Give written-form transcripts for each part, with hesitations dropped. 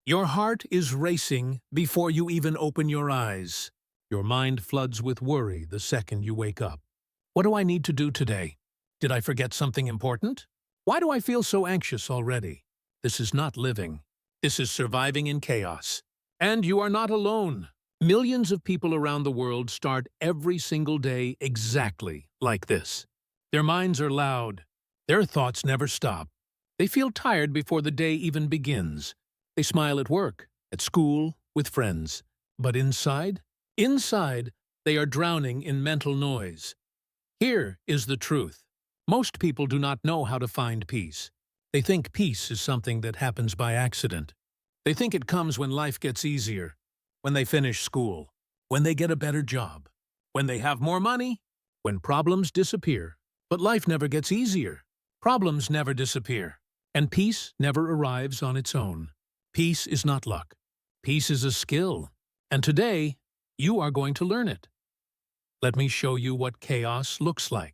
Your heart is racing before you even open your eyes. Your mind floods with worry the second you wake up. What do I need to do today? Did I forget something important? Why do I feel so anxious already? This is not living. This is surviving in chaos. And you are not alone. Millions of people around the world start every single day exactly like this. Their minds are loud. Their thoughts never stop. They feel tired before the day even begins. They smile at work, at school, with friends. But inside, they are drowning in mental noise. Here is the truth. Most people do not know how to find peace. They think peace is something that happens by accident. They think it comes when life gets easier, when they finish school, when they get a better job, when they have more money, when problems disappear. But life never gets easier. Problems never disappear. And peace never arrives on its own. Peace is not luck. Peace is a skill. And today, you are going to learn it. Let me show you what chaos looks like.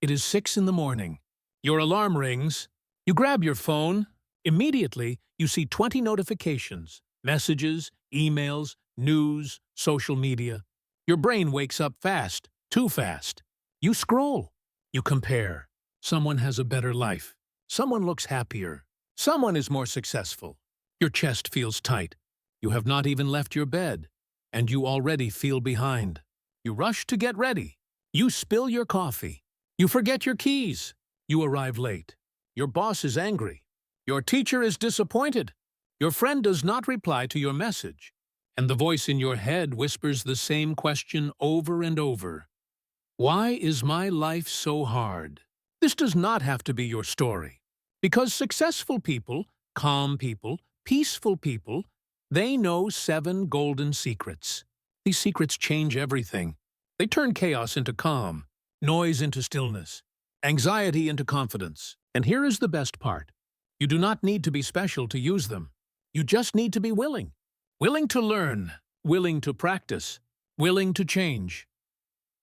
It is 6 in the morning. Your alarm rings. You grab your phone. Immediately, you see 20 notifications, messages, emails, news, social media. Your brain wakes up fast, too fast. You scroll. You compare. Someone has a better life. Someone looks happier. Someone is more successful. Your chest feels tight. You have not even left your bed, and you already feel behind. You rush to get ready. You spill your coffee. You forget your keys. You arrive late. Your boss is angry. Your teacher is disappointed. Your friend does not reply to your message. And the voice in your head whispers the same question over and over. Why is my life so hard? This does not have to be your story. Because successful people, calm people, peaceful people, they know 7 golden secrets. These secrets change everything. They turn chaos into calm, noise into stillness, anxiety into confidence. And here is the best part. You do not need to be special to use them. You just need to be willing. Willing to learn, willing to practice, willing to change.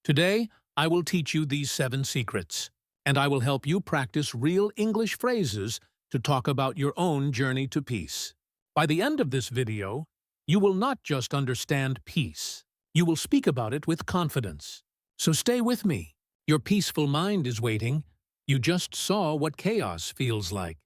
Today, I will teach you these 7 secrets, and I will help you practice real English phrases to talk about your own journey to peace. By the end of this video, you will not just understand peace. You will speak about it with confidence. So stay with me. Your peaceful mind is waiting. You just saw what chaos feels like.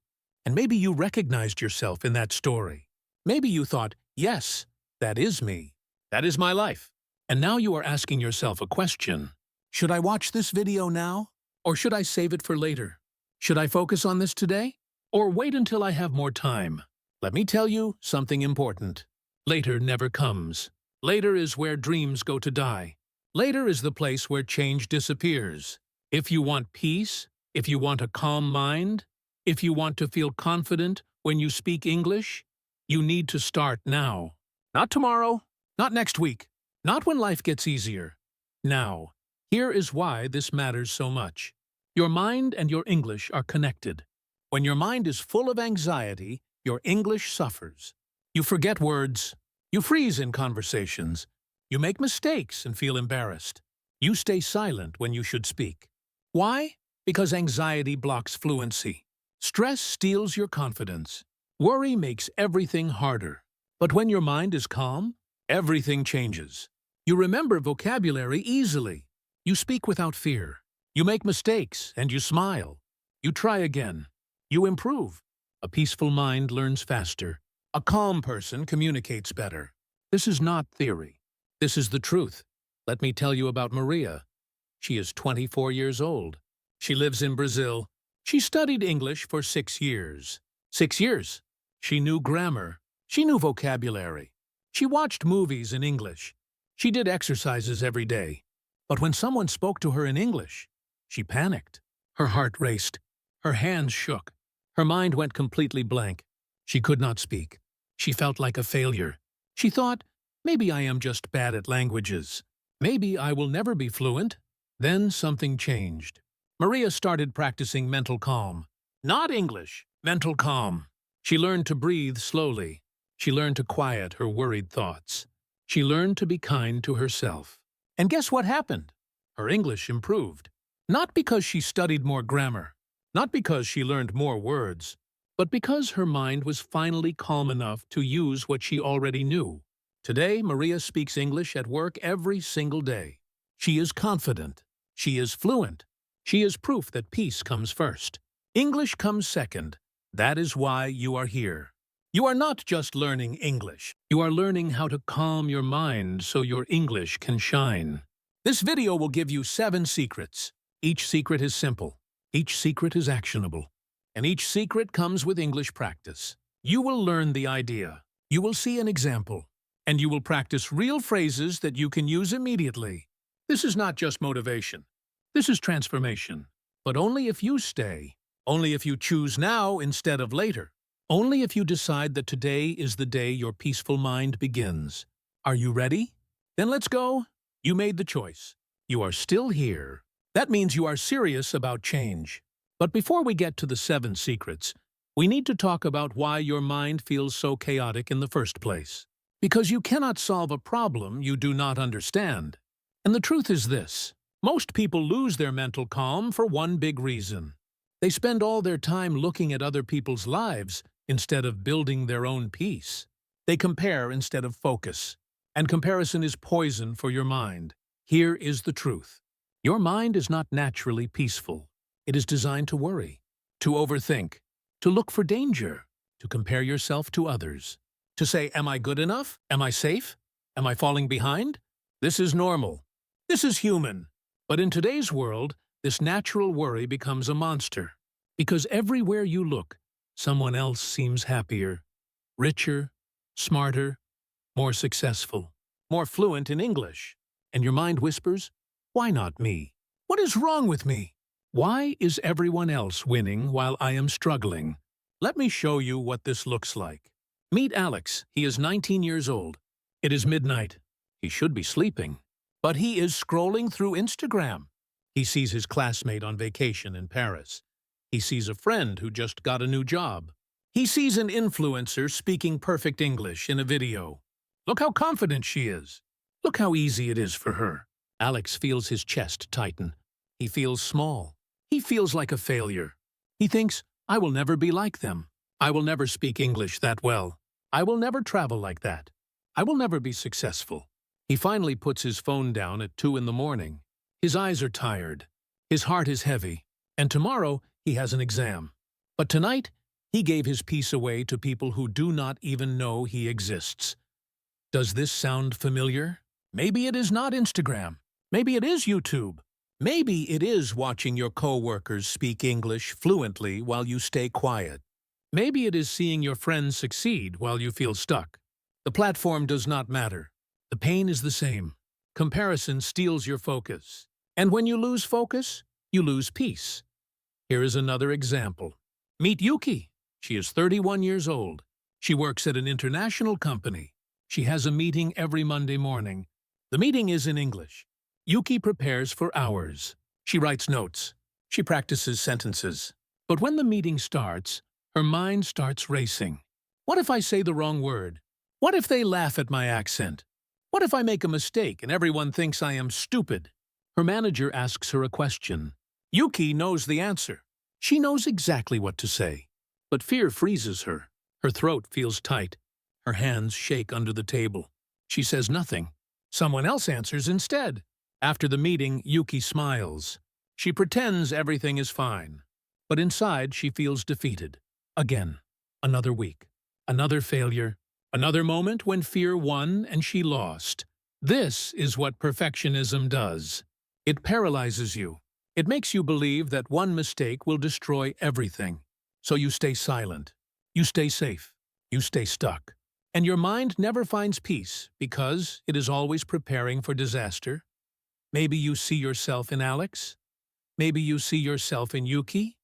And maybe you recognized yourself in that story. Maybe you thought, yes, that is me. That is my life. And now you are asking yourself a question. Should I watch this video now? Or should I save it for later? Should I focus on this today? Or wait until I have more time? Let me tell you something important. Later never comes. Later is where dreams go to die. Later is the place where change disappears. If you want peace, if you want a calm mind, if you want to feel confident when you speak English, you need to start now. Not tomorrow, not next week, not when life gets easier. Now, here is why this matters so much. Your mind and your English are connected. When your mind is full of anxiety, your English suffers. You forget words. You freeze in conversations. You make mistakes and feel embarrassed. You stay silent when you should speak. Why? Because anxiety blocks fluency. Stress steals your confidence. Worry makes everything harder. But when your mind is calm, everything changes. You remember vocabulary easily. You speak without fear. You make mistakes and you smile. You try again. You improve. A peaceful mind learns faster. A calm person communicates better. This is not theory. This is the truth. Let me tell you about Maria. She is 24 years old. She lives in Brazil. She studied English for 6 years. 6 years. She knew grammar. She knew vocabulary. She watched movies in English. She did exercises every day. But when someone spoke to her in English, she panicked. Her heart raced. Her hands shook. Her mind went completely blank. She could not speak. She felt like a failure. She thought, maybe I am just bad at languages. Maybe I will never be fluent. Then something changed. Maria started practicing mental calm. Not English, mental calm. She learned to breathe slowly. She learned to quiet her worried thoughts. She learned to be kind to herself. And guess what happened? Her English improved. Not because she studied more grammar. Not because she learned more words. but because her mind was finally calm enough to use what she already knew. Today, Maria speaks English at work every single day. She is confident. She is fluent. She is proof that peace comes first. English comes second. That is why you are here. You are not just learning English. You are learning how to calm your mind so your English can shine. This video will give you 7 secrets. Each secret is simple. Each secret is actionable. And each secret comes with English practice. You will learn the idea. You will see an example. And you will practice real phrases that you can use immediately. This is not just motivation. This is transformation. But only if you stay. Only if you choose now instead of later. Only if you decide that today is the day your peaceful mind begins. Are you ready? Then let's go. You made the choice. You are still here. That means you are serious about change. But before we get to the 7 secrets, we need to talk about why your mind feels so chaotic in the first place. Because you cannot solve a problem you do not understand. And the truth is this. Most people lose their mental calm for one big reason. They spend all their time looking at other people's lives instead of building their own peace. They compare instead of focus. And comparison is poison for your mind. Here is the truth. Your mind is not naturally peaceful. It is designed to worry, to overthink, to look for danger, to compare yourself to others. To say, am I good enough? Am I safe? Am I falling behind? This is normal. This is human. But in today's world, this natural worry becomes a monster. Because everywhere you look, someone else seems happier, richer, smarter, more successful, more fluent in English. And your mind whispers, why not me? What is wrong with me? Why is everyone else winning while I am struggling? Let me show you what this looks like. Meet Alex. He is 19 years old. It is midnight. He should be sleeping. But he is scrolling through Instagram. He sees his classmate on vacation in Paris. He sees a friend who just got a new job. He sees an influencer speaking perfect English in a video. Look how confident she is. Look how easy it is for her. Alex feels his chest tighten. He feels small. He feels like a failure. He thinks, I will never be like them. I will never speak English that well. I will never travel like that. I will never be successful. He finally puts his phone down at 2 in the morning. His eyes are tired. His heart is heavy. And tomorrow, he has an exam. But tonight, he gave his peace away to people who do not even know he exists. Does this sound familiar? Maybe it is not Instagram. Maybe it is YouTube. Maybe it is watching your coworkers speak English fluently while you stay quiet. Maybe it is seeing your friends succeed while you feel stuck. The platform does not matter. The pain is the same. Comparison steals your focus. And when you lose focus, you lose peace. Here is another example. Meet Yuki. She is 31 years old. She works at an international company. She has a meeting every Monday morning. The meeting is in English. Yuki prepares for hours. She writes notes. She practices sentences. But when the meeting starts, her mind starts racing. What if I say the wrong word? What if they laugh at my accent? What if I make a mistake and everyone thinks I am stupid? Her manager asks her a question. Yuki knows the answer. She knows exactly what to say. But fear freezes her. Her throat feels tight. Her hands shake under the table. She says nothing. Someone else answers instead. After the meeting, Yuki smiles. She pretends everything is fine. But inside, she feels defeated. Again, another week, another failure, another moment when fear won and she lost. This is what perfectionism does. It paralyzes you. It makes you believe that one mistake will destroy everything. So you stay silent. You stay safe. You stay stuck. And your mind never finds peace because it is always preparing for disaster. Maybe you see yourself in Alex. Maybe you see yourself in Yuki.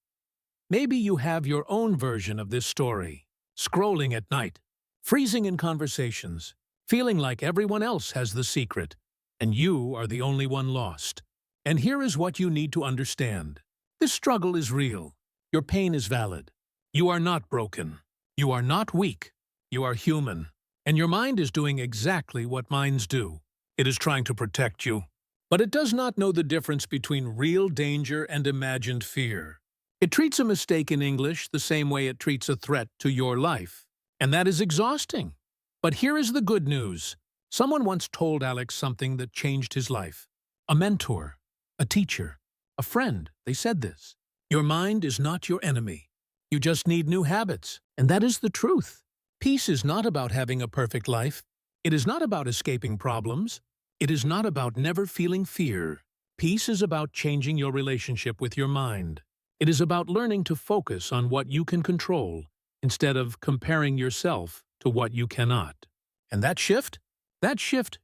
Maybe you have your own version of this story. Scrolling at night, freezing in conversations, feeling like everyone else has the secret, and you are the only one lost. And here is what you need to understand. This struggle is real. Your pain is valid. You are not broken. You are not weak. You are human. And your mind is doing exactly what minds do. It is trying to protect you. But it does not know the difference between real danger and imagined fear. It treats a mistake in English the same way it treats a threat to your life. And that is exhausting. But here is the good news. Someone once told Alex something that changed his life. A mentor, a teacher, a friend, they said this. Your mind is not your enemy. You just need new habits. And that is the truth. Peace is not about having a perfect life. It is not about escaping problems. It is not about never feeling fear. Peace is about changing your relationship with your mind. It is about learning to focus on what you can control instead of comparing yourself to what you cannot. And that shift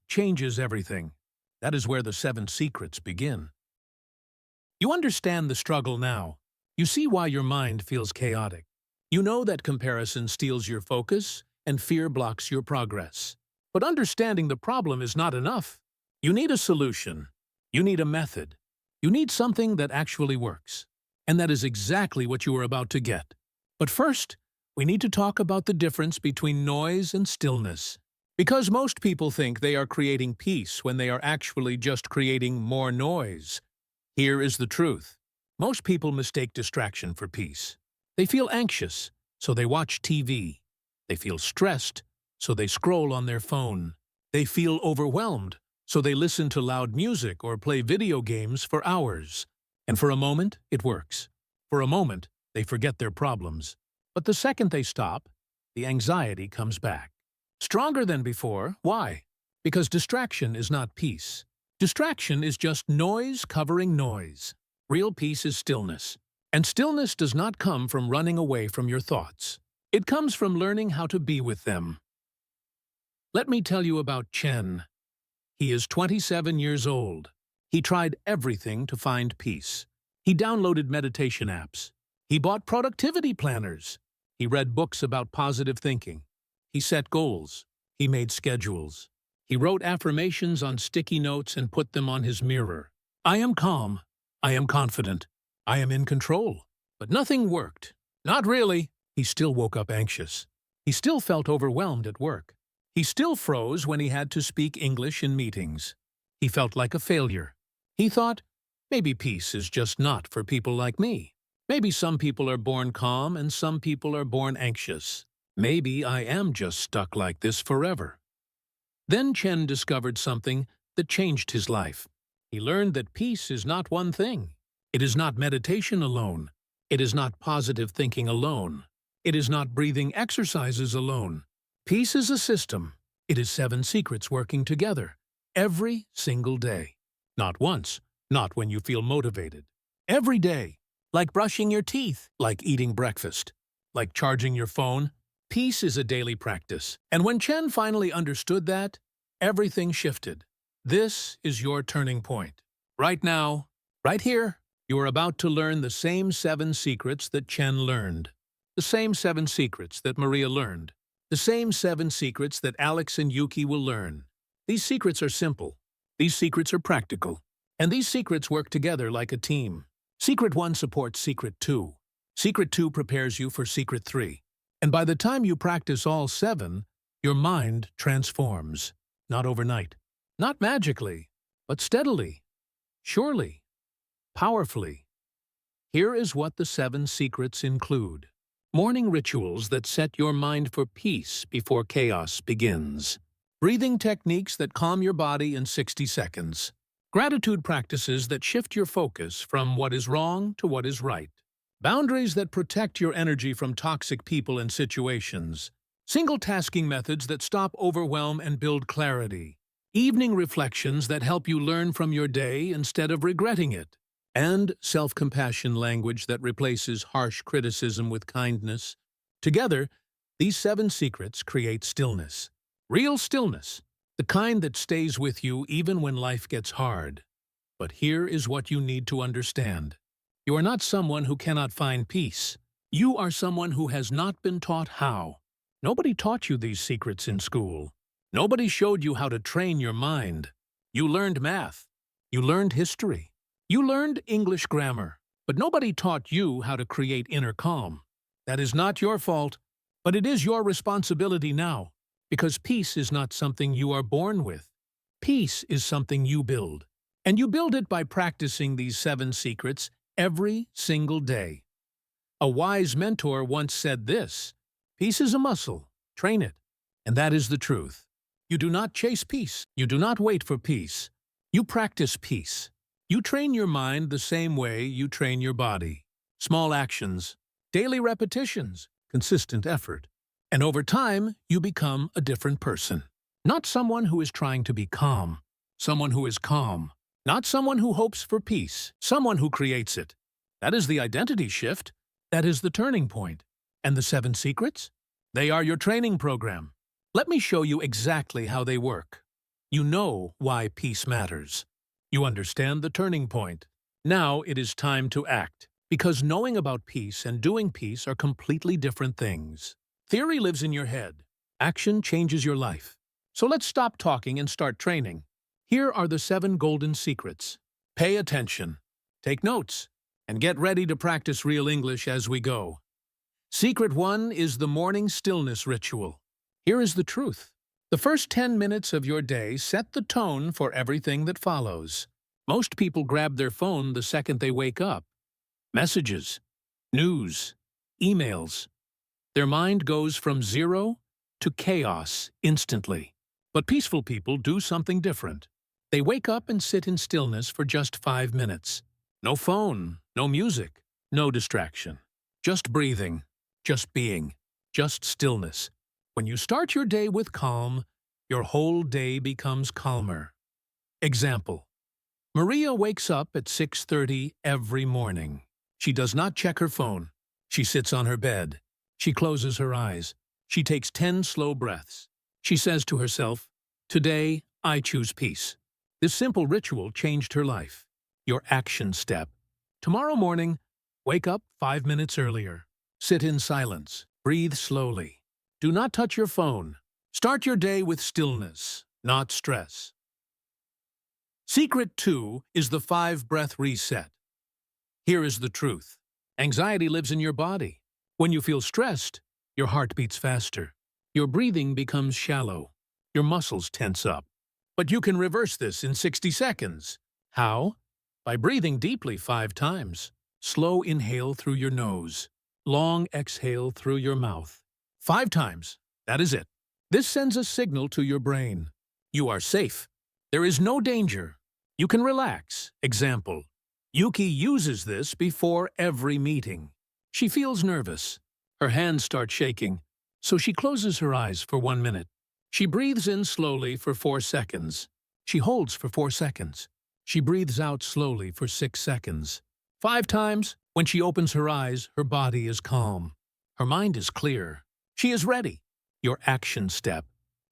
changes everything. That is where the 7 secrets begin. You understand the struggle now. You see why your mind feels chaotic. You know that comparison steals your focus and fear blocks your progress. But understanding the problem is not enough. You need a solution. You need a method. You need something that actually works. And that is exactly what you are about to get. But first, we need to talk about the difference between noise and stillness. Because most people think they are creating peace when they are actually just creating more noise. Here is the truth. Most people mistake distraction for peace. They feel anxious, so they watch TV. They feel stressed, so they scroll on their phone. They feel overwhelmed, so they listen to loud music or play video games for hours. And for a moment, it works. For a moment, they forget their problems. But the second they stop, the anxiety comes back. Stronger than before. Why? Because distraction is not peace. Distraction is just noise covering noise. Real peace is stillness. And stillness does not come from running away from your thoughts. It comes from learning how to be with them. Let me tell you about Chen. He is 27 years old. He tried everything to find peace. He downloaded meditation apps. He bought productivity planners. He read books about positive thinking. He set goals. He made schedules. He wrote affirmations on sticky notes and put them on his mirror. I am calm. I am confident. I am in control. But nothing worked. Not really. He still woke up anxious. He still felt overwhelmed at work. He still froze when he had to speak English in meetings. He felt like a failure. He thought, maybe peace is just not for people like me. Maybe some people are born calm and some people are born anxious. Maybe I am just stuck like this forever. Then Chen discovered something that changed his life. He learned that peace is not one thing. It is not meditation alone. It is not positive thinking alone. It is not breathing exercises alone. Peace is a system. It is 7 secrets working together. Every single day. Not once. Not when you feel motivated. Every day. Like brushing your teeth. Like eating breakfast. Like charging your phone. Peace is a daily practice. And when Chen finally understood that, everything shifted. This is your turning point. Right now, right here, you are about to learn the same 7 secrets that Chen learned. The same 7 secrets that Maria learned. The same 7 secrets that Alex and Yuki will learn. These secrets are simple. These secrets are practical. And these secrets work together like a team. Secret 1 supports Secret 2. Secret 2 prepares you for Secret 3. And by the time you practice all 7, your mind transforms. Not overnight. Not magically, but steadily. Surely. Powerfully. Here is what the 7 secrets include. Morning rituals that set your mind for peace before chaos begins. Breathing techniques that calm your body in 60 seconds. Gratitude practices that shift your focus from what is wrong to what is right. Boundaries that protect your energy from toxic people and situations. Single-tasking methods that stop overwhelm and build clarity. Evening reflections that help you learn from your day instead of regretting it. And self-compassion language that replaces harsh criticism with kindness. Together, these 7 secrets create stillness. Real stillness. The kind that stays with you even when life gets hard. But here is what you need to understand. You are not someone who cannot find peace. You are someone who has not been taught how. Nobody taught you these secrets in school. Nobody showed you how to train your mind. You learned math. You learned history. You learned English grammar. But nobody taught you how to create inner calm. That is not your fault, but it is your responsibility now. Because peace is not something you are born with. Peace is something you build. And you build it by practicing these 7 secrets every single day. A wise mentor once said this: "Peace is a muscle. Train it." And that is the truth. You do not chase peace. You do not wait for peace. You practice peace. You train your mind the same way you train your body. Small actions, daily repetitions, consistent effort. And over time, you become a different person. Not someone who is trying to be calm. Someone who is calm. Not someone who hopes for peace. Someone who creates it. That is the identity shift. That is the turning point. And the 7 secrets? They are your training program. Let me show you exactly how they work. You know why peace matters. You understand the turning point. Now it is time to act, because knowing about peace and doing peace are completely different things. Theory lives in your head. Action changes your life. So let's stop talking and start training. Here are the 7 golden secrets. Pay attention, take notes, and get ready to practice real English as we go. Secret 1 is the morning stillness ritual. Here is the truth. The first 10 minutes of your day set the tone for everything that follows. Most people grab their phone the second they wake up. Messages, news, emails. Their mind goes from 0 to chaos instantly. But peaceful people do something different. They wake up and sit in stillness for just 5 minutes. No phone, no music, no distraction. Just breathing, just being, just stillness. When you start your day with calm, your whole day becomes calmer. Example: Maria wakes up at 6:30 every morning. She does not check her phone. She sits on her bed. She closes her eyes. She takes 10 slow breaths. She says to herself, "Today, I choose peace." This simple ritual changed her life. Your action step. Tomorrow morning, wake up 5 minutes earlier. Sit in silence. Breathe slowly. Do not touch your phone. Start your day with stillness, not stress. Secret 2 is the 5-breath reset. Here is the truth. Anxiety lives in your body. When you feel stressed, your heart beats faster. Your breathing becomes shallow. Your muscles tense up. But you can reverse this in 60 seconds. How? By breathing deeply 5 times. Slow inhale through your nose. Long exhale through your mouth. 5 times. That is it. This sends a signal to your brain. You are safe. There is no danger. You can relax. Example: Yuki uses this before every meeting. She feels nervous. Her hands start shaking, so she closes her eyes for 1 minute. She breathes in slowly for 4 seconds. She holds for 4 seconds. She breathes out slowly for 6 seconds. 5 times. When she opens her eyes, her body is calm. Her mind is clear. She is ready. Your action step.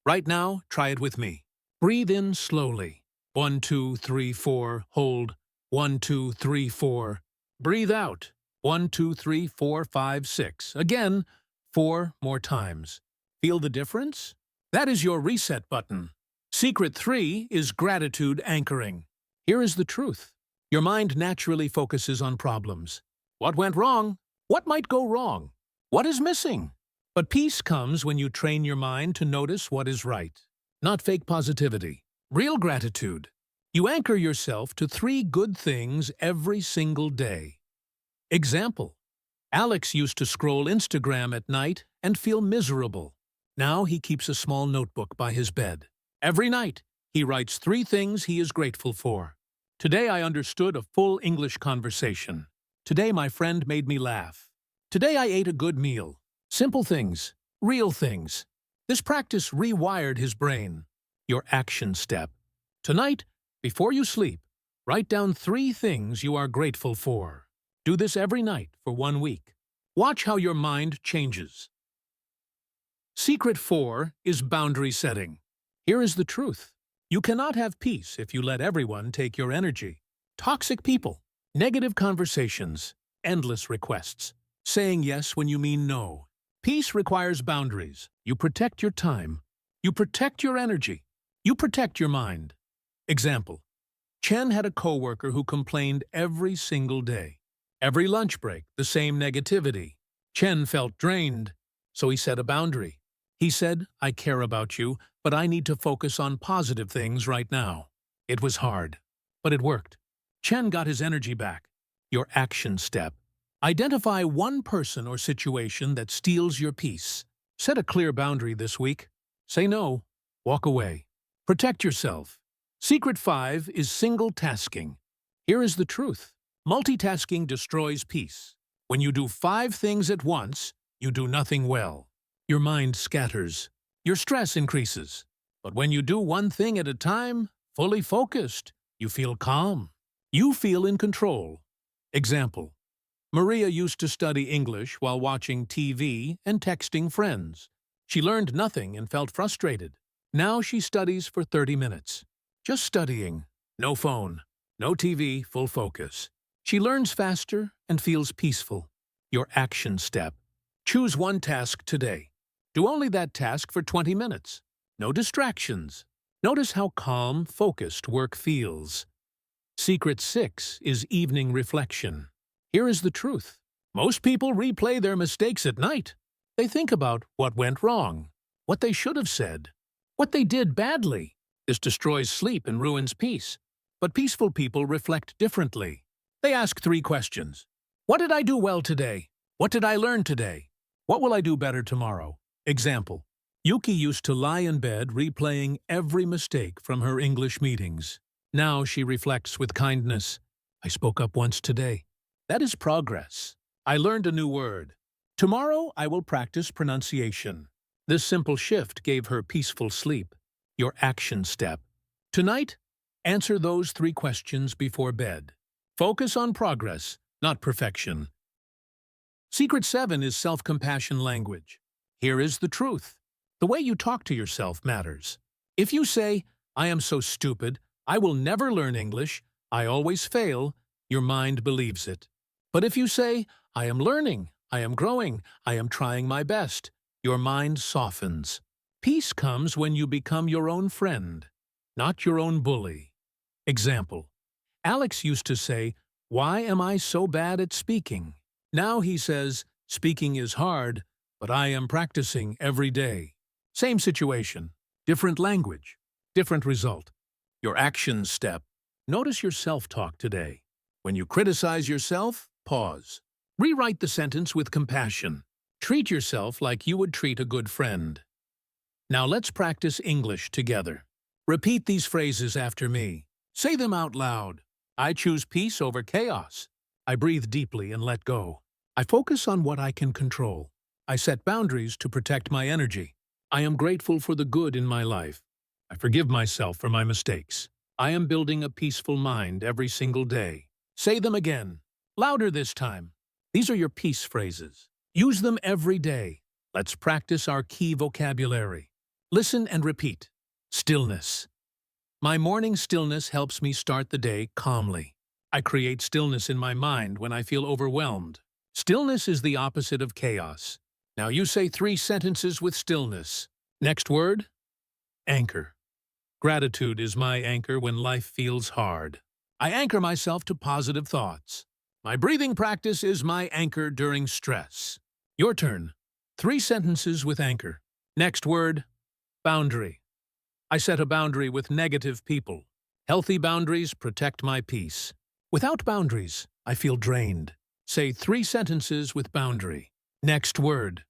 Right now, try it with me. Breathe in slowly. 1, 2, 3, 4. Hold. 1, 2, 3, 4. Breathe out. 1, 2, 3, 4, 5, 6. Again, 4 more times. Feel the difference? That is your reset button. Secret 3 is gratitude anchoring. Here is the truth. Your mind naturally focuses on problems. What went wrong? What might go wrong? What is missing? But peace comes when you train your mind to notice what is right. Not fake positivity. Real gratitude. You anchor yourself to 3 good things every single day. Example: Alex used to scroll Instagram at night and feel miserable. Now he keeps a small notebook by his bed. Every night, he writes 3 things he is grateful for. Today I understood a full English conversation. Today my friend made me laugh. Today I ate a good meal. Simple things, real things. This practice rewired his brain. Your action step. Tonight, before you sleep, write down 3 things you are grateful for. Do this every night for 1 week. Watch how your mind changes. Secret 4 is boundary setting. Here is the truth. You cannot have peace if you let everyone take your energy. Toxic people, negative conversations, endless requests, saying yes when you mean no. Peace requires boundaries. You protect your time. You protect your energy. You protect your mind. Example: Chen had a coworker who complained every single day. Every lunch break, the same negativity. Chen felt drained, so he set a boundary. He said, "I care about you, but I need to focus on positive things right now." It was hard, but it worked. Chen got his energy back. Your action step. Identify one person or situation that steals your peace. Set a clear boundary this week. Say no. Walk away. Protect yourself. Secret 5 is single tasking. Here is the truth. Multitasking destroys peace. When you do 5 things at once, you do nothing well. Your mind scatters. Your stress increases. But when you do one thing at a time, fully focused, you feel calm. You feel in control. Example. Maria used to study English while watching TV and texting friends. She learned nothing and felt frustrated. Now she studies for 30 minutes. Just studying. No phone. No TV, full focus. She learns faster and feels peaceful. Your action step. Choose one task today. Do only that task for 20 minutes. No distractions. Notice how calm, focused work feels. Secret 6 is evening reflection. Here is the truth. Most people replay their mistakes at night. They think about what went wrong, what they should have said, what they did badly. This destroys sleep and ruins peace. But peaceful people reflect differently. They ask 3 questions. What did I do well today? What did I learn today? What will I do better tomorrow? Example. Yuki used to lie in bed replaying every mistake from her English meetings. Now she reflects with kindness. I spoke up once today. That is progress. I learned a new word. Tomorrow I will practice pronunciation. This simple shift gave her peaceful sleep. Your action step. Tonight, answer those 3 questions before bed. Focus on progress, not perfection. Secret 7 is self-compassion language. Here is the truth. The way you talk to yourself matters. If you say, I am so stupid, I will never learn English, I always fail, your mind believes it. But if you say, I am learning, I am growing, I am trying my best, your mind softens. Peace comes when you become your own friend, not your own bully. Example. Alex used to say, why am I so bad at speaking? Now he says, speaking is hard, but I am practicing every day. Same situation, different language, different result. Your action step. Notice your self-talk today. When you criticize yourself, pause. Rewrite the sentence with compassion. Treat yourself like you would treat a good friend. Now let's practice English together. Repeat these phrases after me. Say them out loud. I choose peace over chaos. I breathe deeply and let go. I focus on what I can control. I set boundaries to protect my energy. I am grateful for the good in my life. I forgive myself for my mistakes. I am building a peaceful mind every single day. Say them again. Louder this time. These are your peace phrases. Use them every day. Let's practice our key vocabulary. Listen and repeat. Stillness. My morning stillness helps me start the day calmly. I create stillness in my mind when I feel overwhelmed. Stillness is the opposite of chaos. Now you say 3 sentences with stillness. Next word? Anchor. Gratitude is my anchor when life feels hard. I anchor myself to positive thoughts. My breathing practice is my anchor during stress. Your turn. 3 sentences with anchor. Next word? Boundary. I set a boundary with negative people. Healthy boundaries protect my peace. Without boundaries, I feel drained. Say 3 sentences with boundary. Next word.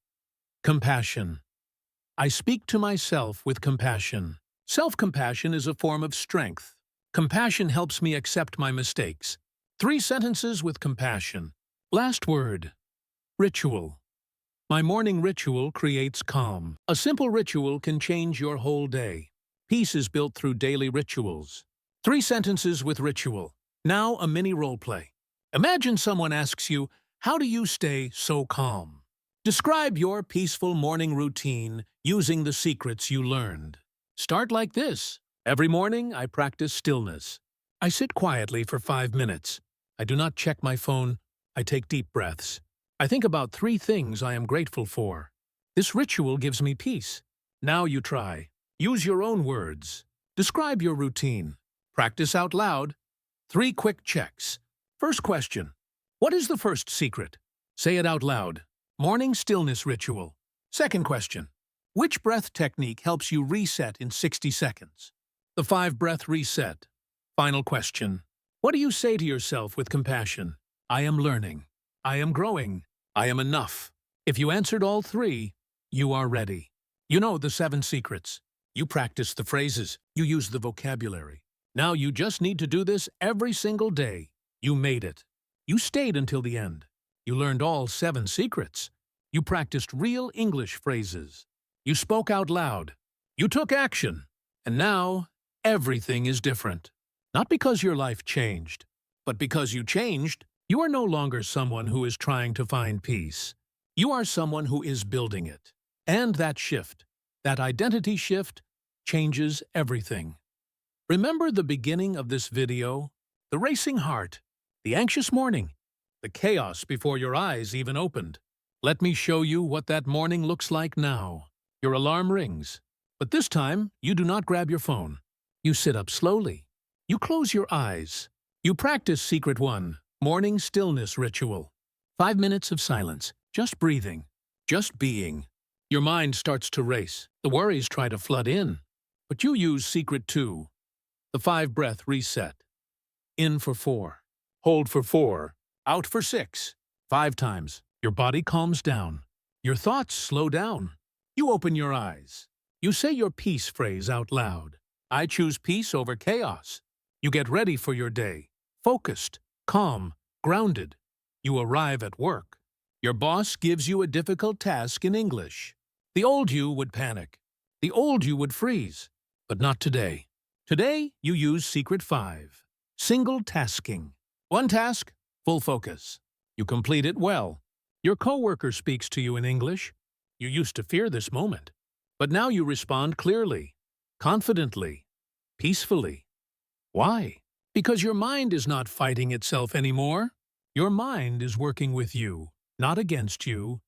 Compassion. I speak to myself with compassion. Self-compassion is a form of strength. Compassion helps me accept my mistakes. 3 sentences with compassion. Last word. Ritual. My morning ritual creates calm. A simple ritual can change your whole day. Peace is built through daily rituals. 3 sentences with ritual. Now a mini role play. Imagine someone asks you, how do you stay so calm? Describe your peaceful morning routine using the secrets you learned. Start like this. Every morning, I practice stillness. I sit quietly for 5 minutes. I do not check my phone. I take deep breaths. I think about 3 things I am grateful for. This ritual gives me peace. Now you try. Use your own words. Describe your routine. Practice out loud. 3 quick checks. First question. What is the first secret? Say it out loud. Morning stillness ritual. Second question. Which breath technique helps you reset in 60 seconds? The 5-breath reset. Final question. What do you say to yourself with compassion? I am learning. I am growing. I am enough. If you answered all three, you are ready. You know the 7 secrets. You practice the phrases. You use the vocabulary. Now you just need to do this every single day. You made it. You stayed until the end. You learned all 7 secrets. You practiced real English phrases. You spoke out loud. You took action. And now, everything is different. Not because your life changed, but because you changed. You are no longer someone who is trying to find peace. You are someone who is building it. And that shift, that identity shift, changes everything. Remember the beginning of this video? The racing heart, the anxious morning, the chaos before your eyes even opened. Let me show you what that morning looks like now. Your alarm rings, but this time you do not grab your phone. You sit up slowly. You close your eyes. You practice Secret 1, morning stillness ritual. 5 minutes of silence, just breathing, just being. Your mind starts to race. The worries try to flood in. But you use Secret 2, the 5-breath reset. In for 4, hold for 4, out for 6. 5 times. Your body calms down. Your thoughts slow down. You open your eyes. You say your peace phrase out loud. I choose peace over chaos. You get ready for your day. Focused, calm, grounded. You arrive at work. Your boss gives you a difficult task in English. The old you would panic. The old you would freeze. But not today. Today, you use Secret 5. Single tasking. 1 task, full focus. You complete it well. Your coworker speaks to you in English. You used to fear this moment. But now you respond clearly, confidently, peacefully. Why? Because your mind is not fighting itself anymore. Your mind is working with you, not against you.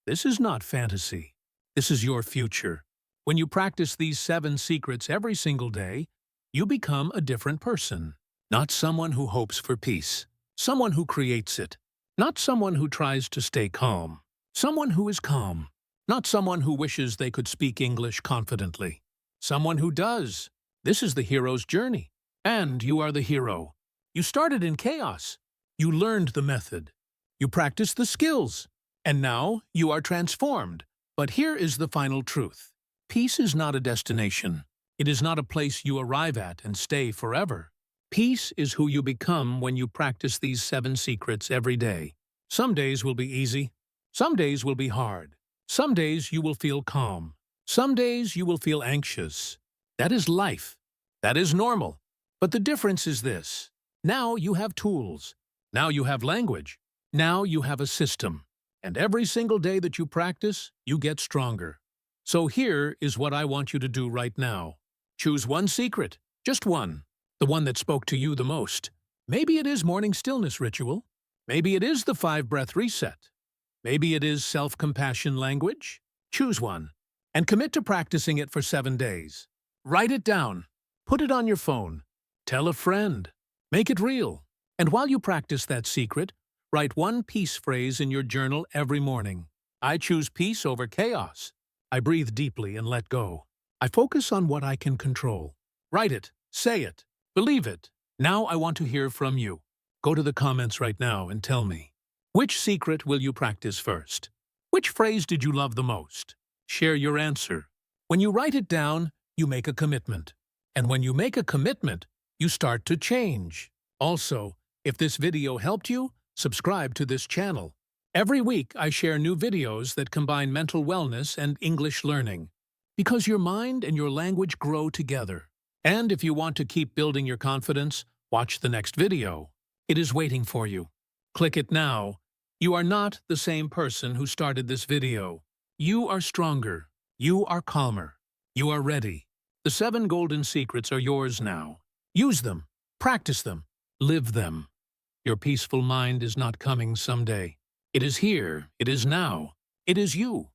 This is not fantasy. This is your future. When you practice these 7 secrets every single day, you become a different person. Not someone who hopes for peace. Someone who creates it. Not someone who tries to stay calm. Someone who is calm. Not someone who wishes they could speak English confidently. Someone who does. This is the hero's journey. And you are the hero. You started in chaos. You learned the method. You practiced the skills. And now you are transformed. But here is the final truth. Peace is not a destination. It is not a place you arrive at and stay forever. Peace is who you become when you practice these 7 secrets every day. Some days will be easy. Some days will be hard. Some days you will feel calm. Some days you will feel anxious. That is life. That is normal. But the difference is this. Now you have tools. Now you have language. Now you have a system. And every single day that you practice, you get stronger. So here is what I want you to do right now. Choose 1 secret. Just 1. The one that spoke to you the most. Maybe it is morning stillness ritual. Maybe it is the 5-breath reset. Maybe it is self-compassion language. Choose 1 and commit to practicing it for 7 days. Write it down. Put it on your phone. Tell a friend. Make it real. And while you practice that secret, write 1 peace phrase in your journal every morning. I choose peace over chaos. I breathe deeply and let go. I focus on what I can control. Write it. Say it. Believe it. Now I want to hear from you. Go to the comments right now and tell me. Which secret will you practice first? Which phrase did you love the most? Share your answer. When you write it down, you make a commitment. And when you make a commitment, you start to change. Also, if this video helped you, subscribe to this channel. Every week, I share new videos that combine mental wellness and English learning. Because your mind and your language grow together. And if you want to keep building your confidence, watch the next video. It is waiting for you. Click it now. You are not the same person who started this video. You are stronger. You are calmer. You are ready. The 7 golden secrets are yours now. Use them. Practice them. Live them. Your peaceful mind is not coming someday. It is here. It is now. It is you.